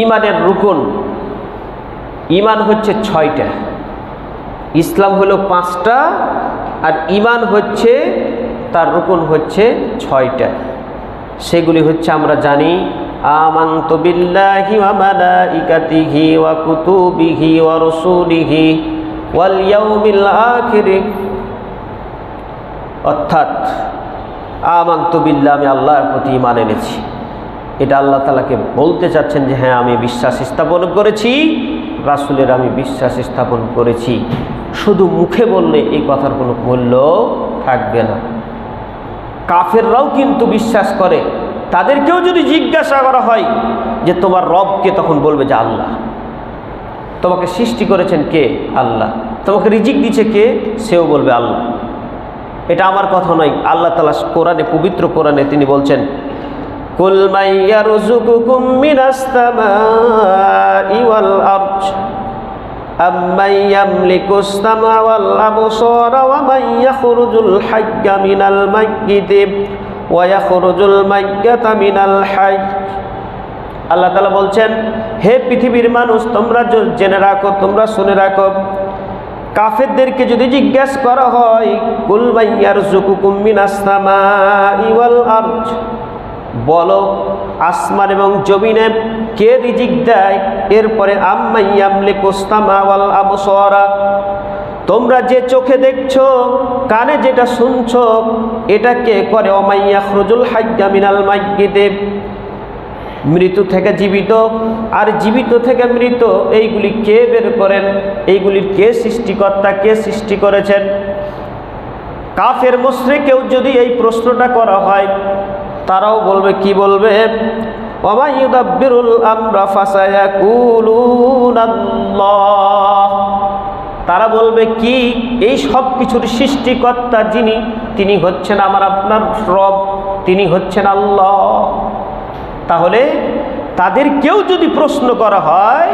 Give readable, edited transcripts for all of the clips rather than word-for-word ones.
ইমানের রুকন, ইমান হচ্ছে 6টা, ইসলাম হলো 5টা, আর ইমান হচ্ছে তার রুকন হচ্ছে 6টা। সেগুলি হচ্ছে আমরা জানি, আমানতু বিল্লাহি ওয়া মালাইকাতিহি ওয়া কুতুবিহি ওয়া রাসূলিহি ওয়াল ইয়াউমিল আখির। অর্থাৎ আমানতু বিল্লাহ, আমি আল্লাহর প্রতি ঈমান এনেছি। এটা আল্লাহ তাআলাকে বলতে চাচ্ছেন যে হ্যাঁ, আমি বিশ্বাস স্থাপন করেছি, রাসূলের আমি বিশ্বাস স্থাপন করেছি। শুধু মুখে বললে এই কথার কোনো মূল্য থাকবে না। কাফেররাও কিন্তু বিশ্বাস করে, তাদেরকেও যদি জিজ্ঞাসা করা হয় যে তোমার রবকে, তখন বলবে যে আল্লাহ। তোমাকে সৃষ্টি করেছেন কে? আল্লাহ। তোমাকে রিজিক দিচ্ছে কে? সেও বলবে আল্লাহ। এটা আমার কথা নয়, আল্লাহ তাআলা কোরআনে, পবিত্র কোরআনে তিনি বলছেন, কুল মান ইয়ারযুকুকুম মিনাস সামাই ওয়াল আরদ আম্মান ইয়ামলিকুস সামা ওয়াল আবসারা ওয়া মান ইয়াখরুজুল হাইয়্যা মিনাল মাইয়্যিতি ওয়া ইয়াখরুজুল মাইয়্যাতা মিনাল হাইয়্য। আল্লাহ তাআলা বলছেন, হে পৃথিবীর মানুষ, তোমরা জেনে রাখো, তোমরা শুনে রাখো, কাফেরদেরকে যদি জিজ্ঞাসা করা হয়, কুল মান ইয়ারযুকুকুম মিনাস সামাই ওয়াল আরদ, বলো আসমান এবং জমিনে কে রিজিক দেয়। এরপরে আম্মান ইয়ামলিকুস সামা ওয়াল আবসারা, তোমরা যে চোখে দেখছো, কানে যেটা শুনছো, এটা কে করে। ওয়া মান ইয়াখরুজুল হাইয়্যা মিনাল মাইয়্যিতি, মৃত্যু থেকে জীবিত আর জীবিত থেকে মৃত, এইগুলি কে বের করেন, এইগুলির কে সৃষ্টিকর্তা, কে সৃষ্টি করেছেন। কাফের মুশরিককেও যদি এই প্রশ্নটা করা হয়, তারাও বলবে, কি বলবে, ওয়া মান ইউদাব্বিরুল আমরা ফাসায়াকুলুনাল্লাহ, তারা বলবে কি, এই সব কিছুর সৃষ্টিকর্তা যিনি, তিনি হচ্ছেন আমার আপনার রব, তিনি হচ্ছেন আল্লাহ। তাহলে তাদের কেউ যদি প্রশ্ন করা হয়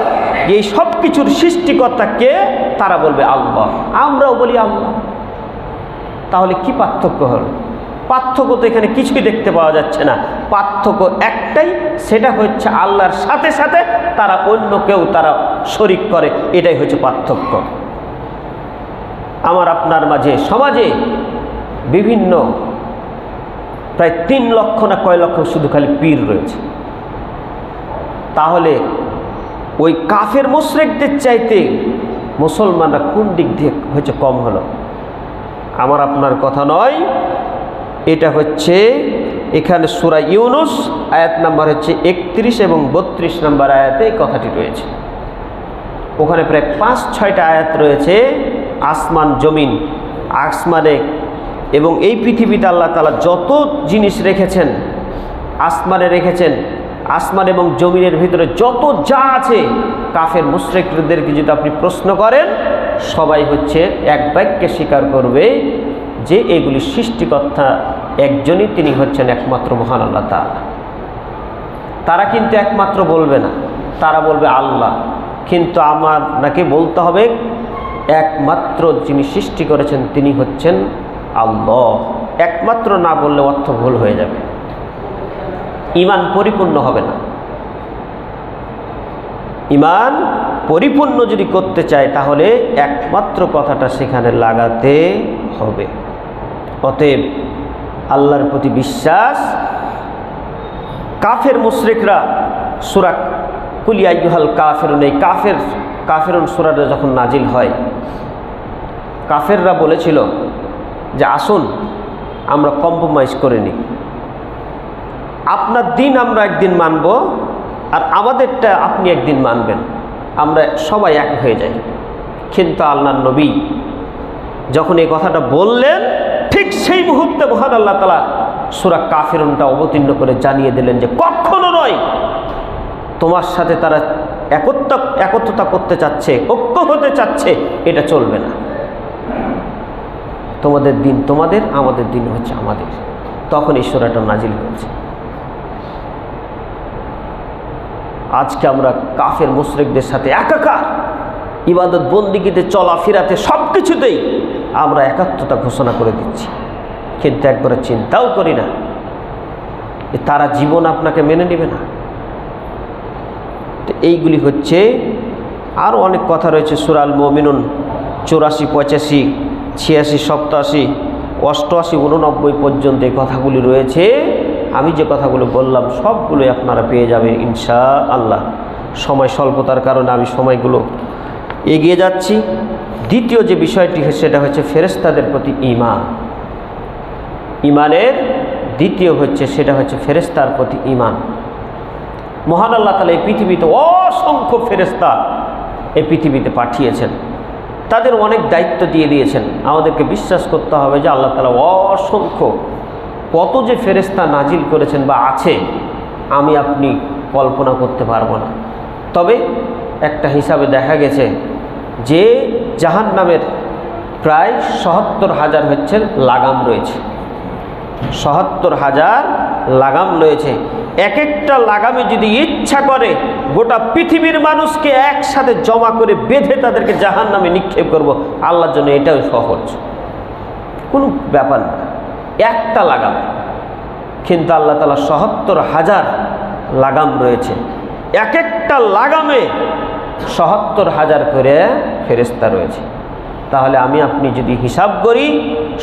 এই সব কিছুর সৃষ্টিকর্তা কে, তারা বলবে আল্লাহ, আমরাও বলি আল্লাহ। তাহলে কি পার্থক্য হলো? পার্থক্য তো এখানে কিছুই দেখতে পাওয়া যাচ্ছে না। পার্থক্য একটাই, সেটা হচ্ছে আল্লাহর সাথে সাথে তারা অন্য কেউ তারা শরীক করে, এটাই হচ্ছে পার্থক্য। আমার আপনার মাঝে, সমাজে বিভিন্ন প্রায় 3 লক্ষ না কয় লক্ষ শুধু খালি পীর রয়েছে। তাহলে ওই কাফের মুশরিকদের চাইতে মুসলমানরা কোন দিক দিয়ে হচ্ছে কম হলো? আমার আপনার কথা নয়, এটা হচ্ছে এখানে সূরা ইউনুস আয়াত নাম্বার হচ্ছে 31 এবং 32 নম্বর আয়াতে এই কথাটি রয়েছে। ওখানে প্রায় 5-6টা আয়াত রয়েছে আসমান জমিন, আসমানে এবং এই পৃথিবীতে আল্লাহ তাআলা যত জিনিস রেখেছেন, আসমানে রেখেছেন, আসমান এবং জমিনের ভিতরে যত যা আছে, কাফের মুশরিকদেরকে যদি আপনি প্রশ্ন করেন, সবাই হচ্ছে এক বাক্যে স্বীকার করবে যে এগুলি সৃষ্টিকর্তা একজনই, তিনি হচ্ছেন একমাত্র মহান আল্লাহ তাআলা। তারা কিন্তু একমাত্র বলবে না, তারা বলবে আল্লাহ। কিন্তু আমার নাকি বলতে হবে একমাত্র যিনি সৃষ্টি করেছেন তিনি হচ্ছেন আল্লাহ। একমাত্র না বললে অর্থ ভুল হয়ে যাবে, ঈমান পরিপূর্ণ হবে না। ঈমান পরিপূর্ণ যদি করতে চায়, তাহলে একমাত্র কথাটা সেখানে লাগাতে হবে। অতএব আল্লাহর প্রতি বিশ্বাস। কাফের মুশরিকরা সূরা কুল ইয়া আইয়ুহাল কাফিরুন, এই কাফিরুন সূরাটা যখন নাজিল হয়, কাফেররা বলেছিল যে আসুন আমরা কম্প্রোমাইজ করে নিই, আপনার দিন আমরা একদিন মানব আর আমাদেরটা আপনি একদিন মানবেন, আমরা সবাই এক হয়ে যাই। কিন্তু আল্লাহর নবী যখন এই কথাটা বললেন, ঠিক সেই মুহূর্তে মহান আল্লাহ তাআলা সূরা কাফিরুনটা অবতীর্ণ করে জানিয়ে দিলেন যে কখনো নয়, তোমার সাথে তারা একত্রতা করতে চাচ্ছে, ঐক্য হতে চাচ্ছে, এটা চলবে না। তোমাদের দিন তোমাদের, আমাদের দিন হচ্ছে আমাদের। তখন এই সূরাটা নাজিল হয়েছে। আজকে আমরা কাফের মুশরিকদের সাথে একাকার, ইবাদত বন্দিগিতে, চলাফেরাতে, সব কিছুতেই আমরা একাত্মতা ঘোষণা করে দিচ্ছি, কিন্তু একবারে চিন্তাও করি না তারা জীবন আপনাকে মেনে নেবে না। তো এইগুলি হচ্ছে, আরও অনেক কথা রয়েছে সূরা আল মুমিনুন 84, 85, 86, 87, 88, 89 পর্যন্ত এই কথাগুলি রয়েছে। আমি যে কথাগুলো বললাম সবগুলোই আপনারা পেয়ে যাবেন ইনশাআল্লাহ। সময় স্বল্পতার কারণে আমি সময়গুলো এগিয়ে যাচ্ছি। দ্বিতীয় যে বিষয়টি সেটা হচ্ছে ফেরেশতাদের প্রতি ঈমান। ঈমানের দ্বিতীয় হচ্ছে সেটা হচ্ছে ফেরেশতার প্রতি ঈমান। মহান আল্লাহ তাআলা এই পৃথিবীতে অসংখ্য ফেরেশতা এই পৃথিবীতে পাঠিয়েছেন, তাদের অনেক দায়িত্ব দিয়ে দিয়েছেন। আমাদেরকে বিশ্বাস করতে হবে যে আল্লাহ তাআলা অসংখ্য কত যে ফেরেশতা নাজিল করেছেন বা আছে আমি আপনি কল্পনা করতে পারবো না। তবে একটা হিসাবে দেখা গেছে যে জাহান্নামের প্রায় ৭৭,০০০ হচ্ছে লাগাম রয়েছে, ৭৭,০০০ লাগাম রয়েছে। এক একটা লাগামে যদি ইচ্ছা করে গোটা পৃথিবীর মানুষকে একসাথে জমা করে বেঁধে তাদেরকে জাহান্নামে নিক্ষেপ করব, আল্লাহর জন্য এটাও সহজ, কোনো ব্যাপার না একটা লাগাম। কিন্তু আল্লাহ তাআলা ৭৭,০০০ লাগাম রয়েছে, এক একটা লাগামে ৭৭,০০০ করে ফেরেশতা রয়েছে। তাহলে আমি আপনি যদি হিসাব করি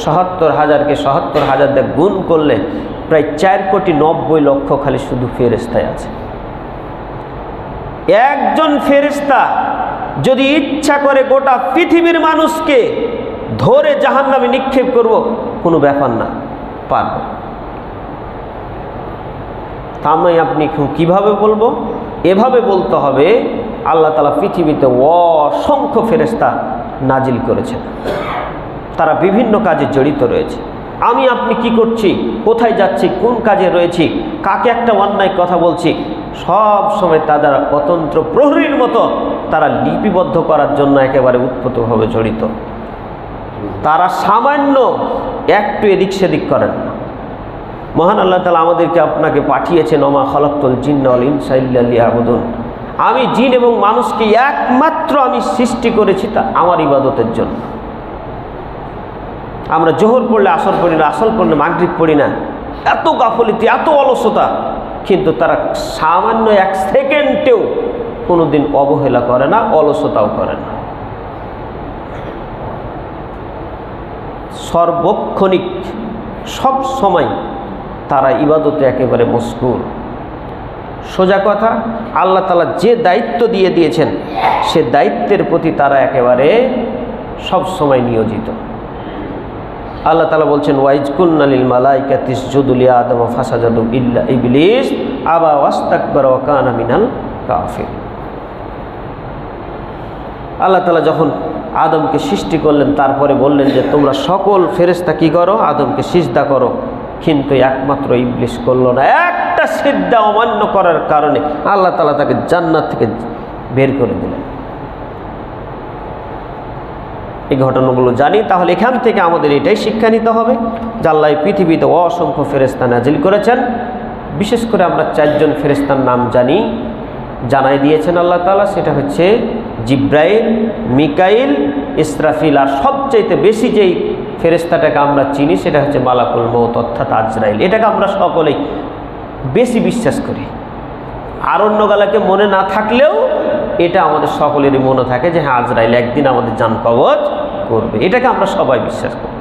৭৭,০০০কে ৭৭,০০০ দিয়ে গুণ করলে প্রায় ৪,৯০,০০,০০০ খালি শুধু ফেরেশতায় আছে। একজন ফেরেশতা যদি ইচ্ছা করে গোটা পৃথিবীর মানুষকে ধরে জাহান্নামে নিক্ষেপ করব, কোনো ব্যাপার না, পারব। তা আমি আপনি কিভাবে বলবো? এভাবে বলতে হবে আল্লাহ তাআলা পৃথিবীতে অসংখ্য ফেরেশতা নাজিল করেছেন, তারা বিভিন্ন কাজে জড়িত রয়েছে। আমি আপনি কি করছি, কোথায় যাচ্ছি, কোন কাজে রয়েছি, কাকে একটা অন্যায় কথা বলছি, সব সময় তাদের অতন্ত্র প্রহরীর মতো তারা লিপিবদ্ধ করার জন্য একেবারে উৎপত্তভাবে জড়িত। তারা সামান্য একটু এদিক সেদিক করেন না। মহান আল্লাহ তাআলা আমাদেরকে আপনাকে পাঠিয়েছেন, ওমা খালাকতুল জিন্না ওয়াল ইনসা ইল্লা লিয়াবুদুন। আমি জিন এবং মানুষকে একমাত্র আমি সৃষ্টি করেছি তা আমার ইবাদতের জন্য। আমরা জোহর পড়লে আসর পড়ি না, আসর পড়লে মাগরিব পড়ি না, এত গাফলিতি, এত অলসতা, কিন্তু তারা সামান্য এক সেকেন্ডেও কোনো দিন অবহেলা করে না, অলসতাও করে না। সর্বক্ষণিক সব সময় তারা ইবাদতে একেবারে মশগুল। সোজা কথা, আল্লাহ তাআলা যে দায়িত্ব দিয়ে দিয়েছেন সে দায়িত্বের প্রতি তারা একেবারে সব সময় নিয়োজিত। আল্লাহ তাআলা বলছেন, ওয়াইজ কুলনা লিল মালাইকাতি ইসজুদু লি আদম ফাসাজাদু ইল্লা ইবলিস আবা ওয়াস্তাকবারা ওয়া কানা মিনাল কাফির। আল্লাহ তাআলা যখন আদমকে সৃষ্টি করলেন তারপরে বললেন যে তোমরা সকল ফেরেশতা কি করো, আদমকে সিজদা করো, কিন্তু একমাত্র ইবলিস করল না। একটা সিজদা অমান্য করার কারণে আল্লাহ তাআলা তাকে জান্নাত থেকে বের করে দিলেন। এই ঘটনাগুলো জানি, তাহলে এখান থেকে আমাদের এটাই শিক্ষা নিতে হবে যে আল্লাহ পৃথিবীতে অসংখ্য ফেরেশতা নাজিল করেছেন। বিশেষ করে আমরা 4 জন ফেরেশতার নাম জানি, জানাই দিয়েছেন আল্লাহ তাআলা, সেটা হচ্ছে জিব্রাইল, মিকাইল, ইসরাফিল, আর সবচাইতে বেশি যেই ফেরেশতাটাকে আমরা চিনি সেটা হচ্ছে মালাকুল মউত অর্থাৎ আজরাইল। এটাকে আমরা সকলেই বেশি বিশ্বাস করি। আর অন্য গালাকে মনে না থাকলেও এটা আমাদের সকলেরই মনে থাকে যে হ্যাঁ আজরাইল একদিন আমাদের জান কবজ করবে, এটাকে আমরা সবাই বিশ্বাস করি।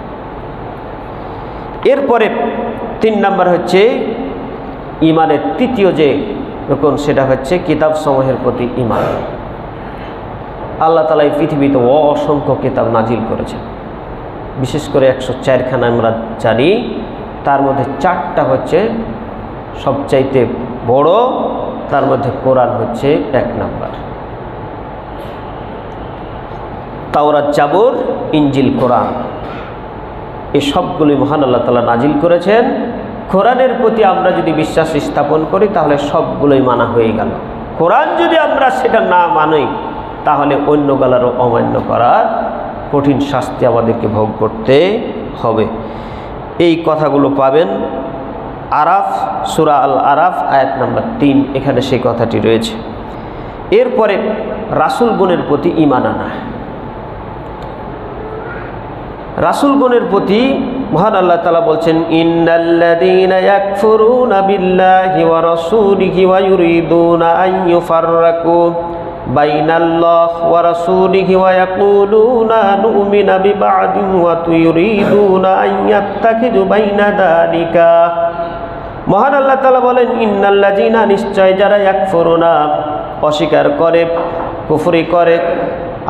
এরপরে 3 নম্বর হচ্ছে ঈমানের তৃতীয় যে রকম, সেটা হচ্ছে কিতাব সমূহের প্রতি ঈমান। আল্লাহ তাআলা এই পৃথিবীতে অসংখ্য কিতাব নাজিল করেছেন, বিশেষ করে 104খানা আমরা জানি, তার মধ্যে 4টা হচ্ছে সবচাইতে বড়, তার মধ্যে কোরআন হচ্ছে 1 নম্বর। তাওরাত, জাবুর, ইনজিল, কোরআন, এই সবগুলি মহান আল্লাহ তাআলা নাজিল করেছেন। কোরআনের প্রতি আমরা যদি বিশ্বাস স্থাপন করি তাহলে সবগুলোই মানা হয়ে গেল। কোরআন যদি আমরা সেটা না মানি তাহলে অন্য গালারও অমান্য করার কঠিন শাস্তি আমাদেরকে ভোগ করতে হবে। এই কথাগুলো পাবেন আরাফ, সূরা আল আরাফ আয়াত নম্বর 3, এখানে সেই কথাটি রয়েছে। এরপরে রাসূলগণের প্রতি ঈমান আনা। রাসূলগণের প্রতি মহান আল্লাহ তাআলা বলছেন, ইন্নাল্লাযীনা ইয়াকফুরুনা বিল্লাহি ওয়া রাসূলিহি ওয়া ইউরিদুনা আন ইউফাররাকু বাইনাল্লাহি ওয়া রাসূলিহি ওয়া ইয়াকুলুনা নু'মিনু বিবা'দিন ওয়া ইউরিদুনা আন ইয়াত্তাখিযু বাইনা যালিকা। মহান আল্লাহ তাআলা বলেন, ইন্নাল্লাযীনা, নিশ্চয় যারা, ইয়াকফুরুনা, অস্বীকার করে, কুফরি করে,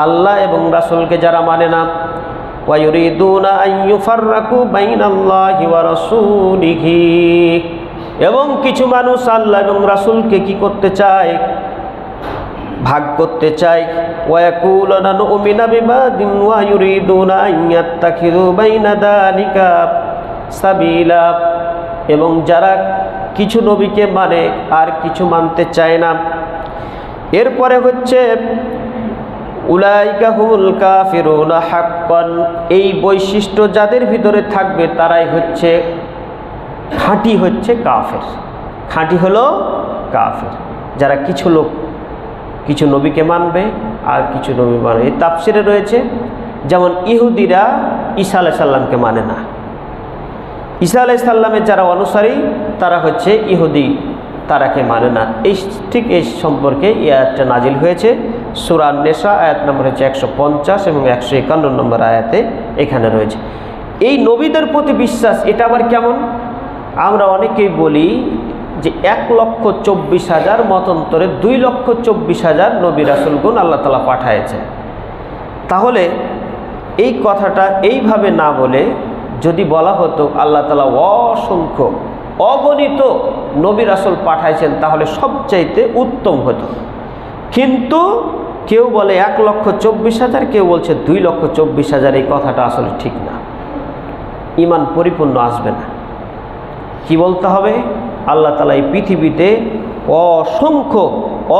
আল্লাহ এবং রাসূলকে যারা মানে না, ওয়া ইউরিদুনা আন ইউফাররাকু বাইনাল্লাহি ওয়া রাসূলিহি, এবং কিছু মানুষ আল্লাহ এবং রাসূলকে কি করতে চায়, ভাগ করতে চায়। ওয়া ইয়াকুলুনা নু'মিনু বিবা'দিন ওয়া ইউরিদুনা আন ইয়াত্তাখিযু বাইনা যালিকা সাবিলা, এবং যারা কিছু নবীকে মানে আর কিছু মানতে চায় না। এরপরে হচ্ছে উলাইকা হুমুল কাফিরুনা হাক্কান, এই বৈশিষ্ট্য যাদের ভিতরে থাকবে তারাই হচ্ছে খাঁটি, হচ্ছে কাফের। খাঁটি হলো কাফের, যারা কিছু লোক কিছু নবীকে মানবে আর কিছু নবী মানবে। এই তাফসিরে রয়েছে, যেমন ইহুদিরা ঈসা আলাইহিস সালামকে মানে না, ঈসা আলাইহিস সালামের যারা অনুসারী তারা হচ্ছে ইহুদি, তারাকে মানে না। এই ঠিক এই সম্পর্কে এই আয়াতটা নাজিল হয়েছে সূরা আন-নিসা, আয়াত নম্বর হচ্ছে 150 এবং 151 নম্বর আয়াতে এখানে রয়েছে। এই নবীদের প্রতি বিশ্বাস, এটা আবার কেমন? আমরা অনেকেই বলি যে 1,24,000 মতান্তরে 2,24,000 নবী রাসূলগণ আল্লাহ তাআলা পাঠায়েছেন। তাহলে এই কথাটা এইভাবে না বলে যদি বলা হতো আল্লাহ তাআলা অসংখ্য অগণিত নবী রাসূল পাঠাইছেন, তাহলে সবচাইতে উত্তম হতো। কিন্তু কেউ বলে 1,24,000, কেউ বলছে 2,24,000, এই কথাটা আসলে ঠিক না, ঈমান পরিপূর্ণ আসবে না। কি বলতে হবে? আল্লাহ তাআলা এই পৃথিবীতে অসংখ্য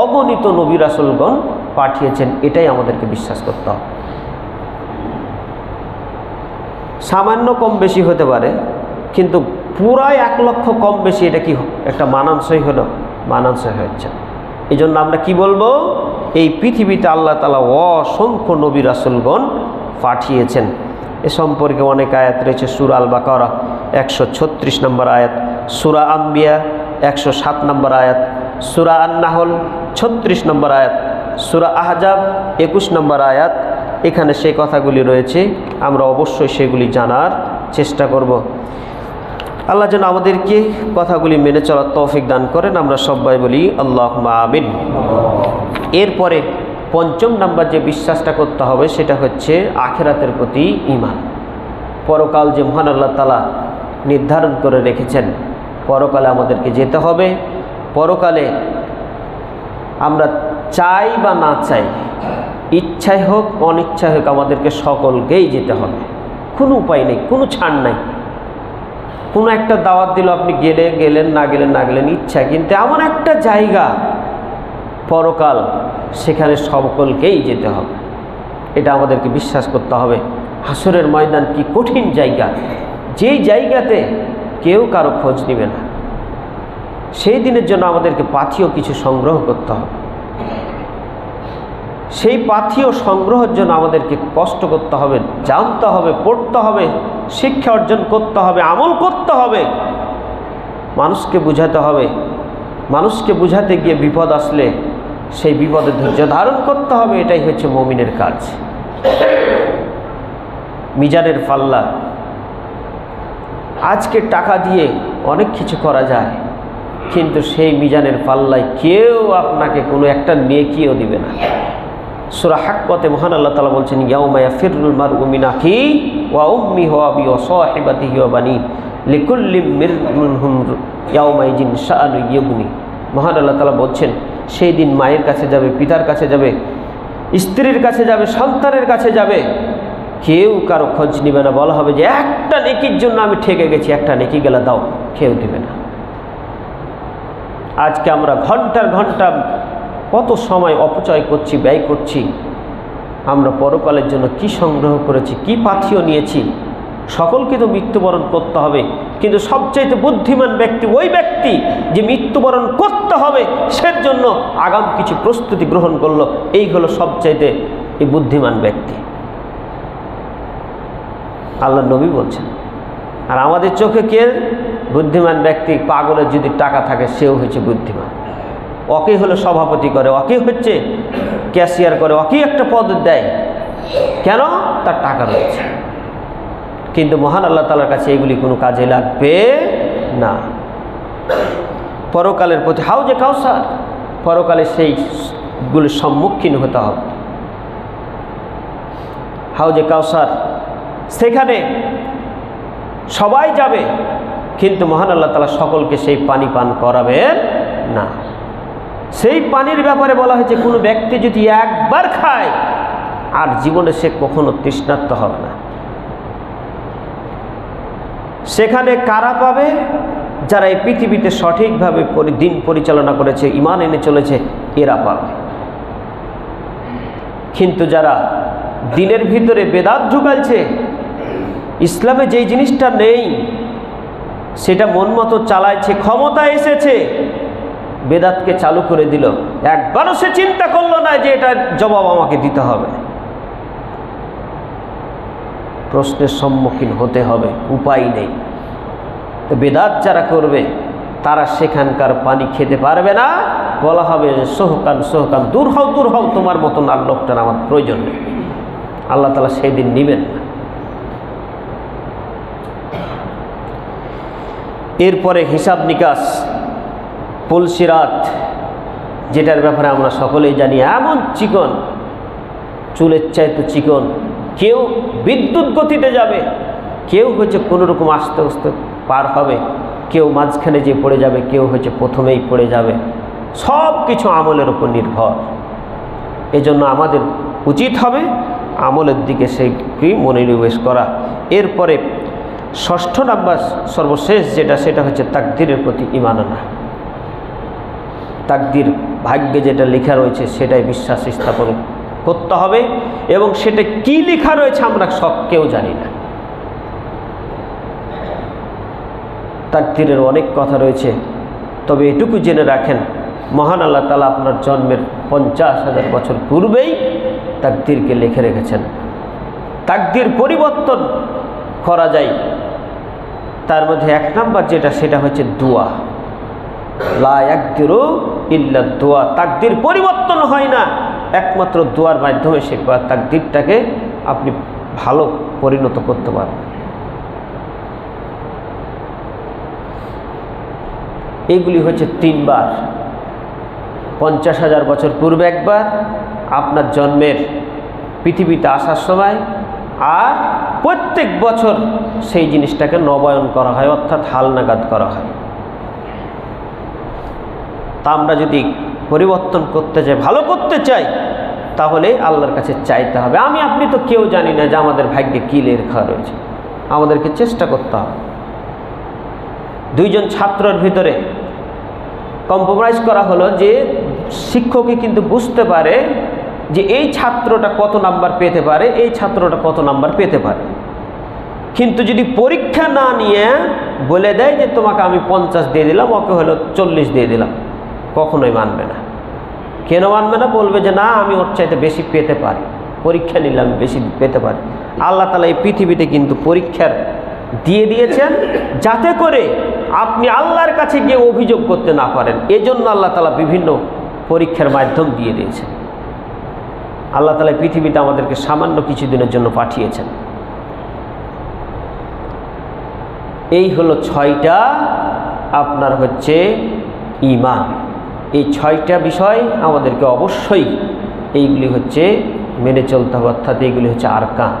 অগণিত নবী রাসূলগণ পাঠিয়েছেন, এটাই আমাদেরকে বিশ্বাস করতে হবে। সামান্য কম বেশি হতে পারে, কিন্তু পুরাই 1,00,000 কম বেশি, এটা কি একটা মানানসই হলো? মানানসই হচ্ছে। এই জন্য আমরা কি বলবো? এই পৃথিবীতে আল্লাহ তাআলা অসংখ্য নবী রাসূলগণ পাঠিয়েছেন। এ সম্পর্কে অনেক আয়াত রয়েছে। সূরা আল বাকারা 136 নম্বর আয়াত, সূরা আম্বিয়া 107 নম্বর আয়াত, সূরা আন-নাহল 36 নম্বর আয়াত, সূরা আহজাব 21 নম্বর আয়াত। এখানে সেই কথাগুলি রয়েছে, আমরা অবশ্যই সেগুলি জানার চেষ্টা করব। আল্লাহ যেন আমাদেরকে কথাগুলি মেনে চলার তৌফিক দান করেন। আমরা সবাই বলি আল্লাহুম্মা আমিন। এরপরে 5ম নাম্বার যে বিশ্বাসটা করতে হবে সেটা হচ্ছে আখিরাতের প্রতি ঈমান। পরকাল যে মহান আল্লাহ তাআলা নির্ধারণ করে রেখেছেন, পরকালে আমাদেরকে যেতে হবে। পরকালে আমরা চাই বা না চাই, ইচ্ছাই হোক অনিচ্ছাই হোক, আমাদেরকে সকলকেই যেতে হবে। কোনো উপায় নেই, কোনো ছাড় নাই। কোনো একটা দাওয়াত দিল, আপনি গেলেন, না গেলেন ইচ্ছা, কিন্তু এমন একটা জায়গা পরকাল, সেখানে সকলকেই যেতে হবে। এটা আমাদেরকে বিশ্বাস করতে হবে। হাসরের ময়দান কি কঠিন জায়গা, যেই জায়গাতে কেউ কারো খোঁজ নেবে না। সেই দিনের জন্য আমাদেরকে পাথেয় কিছু সংগ্রহ করতে হবে। সেই পাথেয় সংগ্রহের জন্য আমাদেরকে কষ্ট করতে হবে, জানতে হবে, পড়তে হবে, শিক্ষা অর্জন করতে হবে, আমল করতে হবে, মানুষকে বুঝাতে হবে। মানুষকে বুঝাতে গিয়ে বিপদ আসলে সেই বিপদে ধৈর্য ধারণ করতে হবে। এটাই হচ্ছে মুমিনের কাজ। মিজানের পাল্লা, আজকে টাকা দিয়ে অনেক কিছু করা যায়, কিন্তু সেই মিজানের পাল্লায় কেউ আপনাকে কোনো একটা নেকিও দিবে না। সূরা হাক্কাতে মহান আল্লাহ তাআলা বলছেন, ইয়াউমা ইয়াফিরুল মারউ মিন আখিহি ওয়া উম্মিহি ওয়া আবিহি ওয়া সাহিবাতিহি ওয়া বানি লিকুল্লি মিনহুম ইয়াউমাইজিন শাআনু ইয়ুগনি। মহান আল্লাহ তাআলা বলছেন, সেই দিন মায়ের কাছে যাবে, পিতার কাছে যাবে, স্ত্রীর কাছে যাবে, সন্তানের কাছে যাবে, কেউ কারো খোঁজ নেবে না। বলা হবে যে একটা নেকির জন্য আমি ঠেকে গেছি, একটা নেকি গেলা দাও, কেউ দেবে না। আজকে আমরা ঘন্টার ঘন্টা কত সময় অপচয় করছি, ব্যয় করছি। আমরা পরকালের জন্য কি সংগ্রহ করেছি, কি পাথেয় নিয়েছি। সকলকে তো মৃত্যুবরণ করতে হবে, কিন্তু সবচাইতে বুদ্ধিমান ব্যক্তি ওই ব্যক্তি যে মৃত্যুবরণ করতে হবে সের জন্য আগাম কিছু প্রস্তুতি গ্রহণ করলো। এই হলো সবচাইতে এই বুদ্ধিমান ব্যক্তি। আল্লাহ নবী বলছেন, আর আমাদের চোখে কে বুদ্ধিমান ব্যক্তি? পাগলের যদি টাকা থাকে সেও হচ্ছে বুদ্ধিমান। ওকে হলো সভাপতি করে, ওকে হচ্ছে ক্যাশিয়ার করে, ওকে একটা পদ দেয়, কেন? তার টাকা রয়েছে। কিন্তু মহান আল্লাহ তাআলার কাছে এগুলি কোনো কাজে লাগবে না। পরকালের প্রতি হাউজে কাউসার, পরকালে সেইগুলির সম্মুখীন হতে হবে। হাউজে কাউসার, সেখানে সবাই যাবে, কিন্তু মহান আল্লাহ তাআলা সকলকে সেই পানি পান করাবেন না। সেই পানির ব্যাপারে বলা হয়েছে কোনো ব্যক্তি যদি একবার খায় আর জীবনে সে কখনো তৃষ্ণার্ত হবে না। সেখানে কারা পাবে? যারা এই পৃথিবীতে সঠিকভাবে দিন পরিচালনা করেছে, ঈমান এনে চলেছে, এরা পাবে। কিন্তু যারা দিনের ভিতরে বেদাত ঢুকালছে, ইসলামে যেই জিনিসটা নেই সেটা মন মতো চালাইছে, ক্ষমতা এসেছে, বেদাতকে চালু করে দিল, একবারও সে চিন্তা করলো না যে এটার জবাব আমাকে দিতে হবে। প্রশ্নের সম্মুখীন হতে হবে, উপায় নেই। তো বেদাত যারা করবে তারা সেখানকার পানি খেতে পারবে না। বলা হবে যে সোহকান সোহকান, দূর হও, তোমার মতন আর লোকটার আমার প্রয়োজন নেই। আল্লাহ তাআলা সেই দিন নিবেন না। এরপরে হিসাব নিকাশ, পুলসিরাত, যেটার ব্যাপারে আমরা সকলেই জানি, এমন চিকন, চুলের চাইতে চিকন। কেউ বিদ্যুৎ গতিতে যাবে, কেউ হচ্ছে কোনো রকম আস্তে আস্তে পার হবে, কেউ মাঝখানে যে পড়ে যাবে, কেউ হচ্ছে প্রথমেই পড়ে যাবে। সব কিছু আমলের উপর নির্ভর। এজন্য আমাদের উচিত হবে আমলের দিকে সেইটি মনোনিবেশ করা। এরপরে ষষ্ঠ নাম্বার, সর্বশেষ যেটা, সেটা হচ্ছে তাকদীরের প্রতি ঈমান আনা। তাকদীর, ভাগ্যে যেটা লেখা রয়েছে সেটাই বিশ্বাস স্থাপন করতে হবে, এবং সেটা কি লেখা রয়েছে আমরা কেউ জানি না। তাকদীরের অনেক কথা রয়েছে, তবে এটুকু জেনে রাখেন, মহান আল্লাহ তাআলা আপনার জন্মের 50,000 বছর পূর্বেই তাকদীরকে লিখে রেখেছেন। তাকদীর পরিবর্তন করা যায়, তার মধ্যে এক নাম্বার যেটা, সেটা হচ্ছে দোয়া। লা ইয়াকদিরু ইল্লা দোয়া। তাকদীর পরিবর্তন হয় না, একমাত্র দোয়ার মাধ্যমে সে তাকদীরটাকে আপনি ভালো পরিণত করতে পারবেন। এইগুলি হচ্ছে 3 বার, 50,000 বছর পূর্বে একবার, আপনার জন্মের পৃথিবীতে আসার সময়, আর প্রত্যেক বছর সেই জিনিসটাকে নবায়ন করা হয়, অর্থাৎ হালনাগাদ করা হয়। তা আমরা যদি পরিবর্তন করতে চাই, ভালো করতে চাই, তাহলে আল্লাহর কাছে চাইতে হবে। আমি আপনি তো কেউ জানি না যে আমাদের ভাগ্যে কী লেখা রয়েছে, আমাদেরকে চেষ্টা করতে হবে। 2 জন ছাত্রের ভিতরে কম্প্রোমাইজ করা হলো যে শিক্ষকই কিন্তু বুঝতে পারে যে এই ছাত্রটা কত নাম্বার পেতে পারে, এই ছাত্রটা কত নাম্বার পেতে পারে। কিন্তু যদি পরীক্ষা না নিয়ে বলে দেয় যে তোমাকে আমি 50 দিয়ে দিলাম, ওকে হলো 40 দিয়ে দিলাম, কখনোই মানবে না। কেন মানবে না? বলবে যে না, আমি ওর চাইতে বেশি পেতে পারি, পরীক্ষা নিলে আমি বেশি পেতে পারি। আল্লাহ তাআলা এই পৃথিবীতে কিন্তু পরীক্ষার দিয়ে দিয়েছেন যাতে করে আপনি আল্লাহর কাছে গিয়ে অভিযোগ করতে না পারেন। এজন্য আল্লাহ তাআলা বিভিন্ন পরীক্ষার মাধ্যম দিয়ে দিয়েছেন। আল্লাহ তাআলা পৃথিবীতে আমাদেরকে সামান্য কিছুদিনের জন্য পাঠিয়েছেন। এই হলো 6টা আপনার হচ্ছে ঈমান। এই 6টা বিষয় আমাদেরকে অবশ্যই এইগুলি হচ্ছে মেনে চলতে হবে, অর্থাৎ এইগুলি হচ্ছে আরকান।